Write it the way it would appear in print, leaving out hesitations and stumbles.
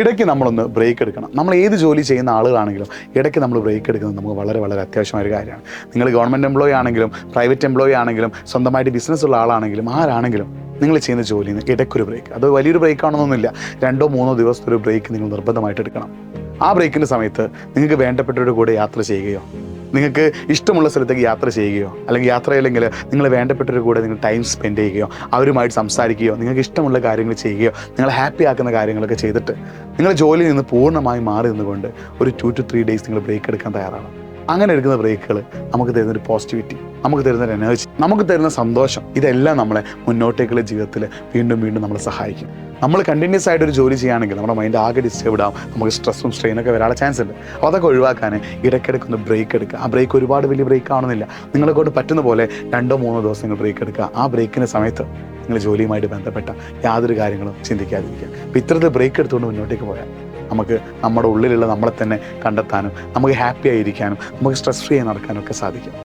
ഇടയ്ക്ക് നമ്മളൊന്ന് ബ്രേക്ക് എടുക്കണം. നമ്മൾ ഏത് ജോലി ചെയ്യുന്ന ആളുകളാണെങ്കിലും ഇടയ്ക്ക് നമ്മൾ ബ്രേക്ക് എടുക്കുന്നത് നമുക്ക് വളരെ വളരെ അത്യാവശ്യമായ ഒരു കാര്യമാണ്. നിങ്ങൾ ഗവൺമെൻറ് എംപ്ലോയി ആണെങ്കിലും പ്രൈവറ്റ് എംപ്ലോയി ആണെങ്കിലും സ്വന്തമായിട്ട് ബിസിനസ് ഉള്ള ആളാണെങ്കിലും ആരാണെങ്കിലും നിങ്ങൾ ചെയ്യുന്ന ജോലിയിൽ നിന്ന് ഇടയ്ക്കൊരു ബ്രേക്ക്, അത് വലിയൊരു ബ്രേക്ക് ആണെന്നൊന്നുമില്ല, 2-3 ദിവസത്തെ ഒരു ബ്രേക്ക് നിങ്ങൾ നിർബന്ധമായിട്ട് എടുക്കണം. ആ ബ്രേക്കിൻ്റെ സമയത്ത് നിങ്ങൾക്ക് വേണ്ടപ്പെട്ടവരുടെ കൂടെ യാത്ര ചെയ്യുകയോ, നിങ്ങൾക്ക് ഇഷ്ടമുള്ള സ്ഥലത്തേക്ക് യാത്ര ചെയ്യുകയോ, അല്ലെങ്കിൽ യാത്രയില്ലെങ്കിൽ നിങ്ങൾ വേണ്ടപ്പെട്ടവരുടെ കൂടെ നിങ്ങൾ ടൈം സ്പെൻഡ് ചെയ്യുകയോ, അവരുമായിട്ട് സംസാരിക്കുകയോ, നിങ്ങൾക്ക് ഇഷ്ടമുള്ള കാര്യങ്ങൾ ചെയ്യുകയോ, നിങ്ങൾ ഹാപ്പി ആക്കുന്ന കാര്യങ്ങളൊക്കെ ചെയ്തിട്ട് നിങ്ങൾ ജോലിയിൽ നിന്ന് പൂർണ്ണമായി മാറി നിന്നുകൊണ്ട് ഒരു 2 to 3 days നിങ്ങൾ ബ്രേക്ക് എടുക്കാൻ തയ്യാറാണ്. അങ്ങനെ എടുക്കുന്ന ബ്രേക്കുകൾ നമുക്ക് തരുന്നൊരു പോസിറ്റിവിറ്റി, നമുക്ക് തരുന്നൊരു എനർജി, നമുക്ക് തരുന്ന സന്തോഷം, ഇതെല്ലാം നമ്മളെ മുന്നോട്ടേക്കുള്ള ജീവിതത്തിൽ വീണ്ടും വീണ്ടും നമ്മളെ സഹായിക്കും. നമ്മൾ കണ്ടിന്യൂസ് ആയിട്ട് ഒരു ജോലി ചെയ്യുകയാണെങ്കിൽ നമ്മുടെ മൈൻഡ് ആകെ ഡിസ്റ്റർബ്ഡ് ആവും, നമുക്ക് സ്ട്രെസ്സും സ്ട്രെയിനൊക്കെ വരാനുള്ള ചാൻസ് ഉണ്ട്. അപ്പോൾ അതൊക്കെ ഒഴിവാക്കാൻ ഇടയ്ക്കിടയ്ക്ക് ഒന്ന് ബ്രേക്ക് എടുക്കുക. ആ ബ്രേക്ക് ഒരുപാട് വലിയ ബ്രേക്ക് ആവണമെന്നില്ല, നിങ്ങളെ കൊണ്ട് പറ്റുന്ന പോലെ 2-3 ദിവസം നിങ്ങൾ ബ്രേക്ക് എടുക്കുക. ആ ബ്രേക്കിൻ്റെ സമയത്ത് നിങ്ങൾ ജോലിയുമായിട്ട് ബന്ധപ്പെട്ട യാതൊരു കാര്യങ്ങളും ചിന്തിക്കാതിരിക്കുക. അപ്പോൾ ഇത്തരത്തിൽ ബ്രേക്ക് എടുത്തുകൊണ്ട് മുന്നോട്ടേക്ക് പോയാൽ നമുക്ക് നമ്മുടെ ഉള്ളിലുള്ള നമ്മളെ തന്നെ കണ്ടെത്താനും, നമുക്ക് ഹാപ്പി ആയിരിക്കാനും, നമുക്ക് സ്ട്രെസ് ഫ്രീ ആയി നടക്കാനും ഒക്കെ സാധിക്കും.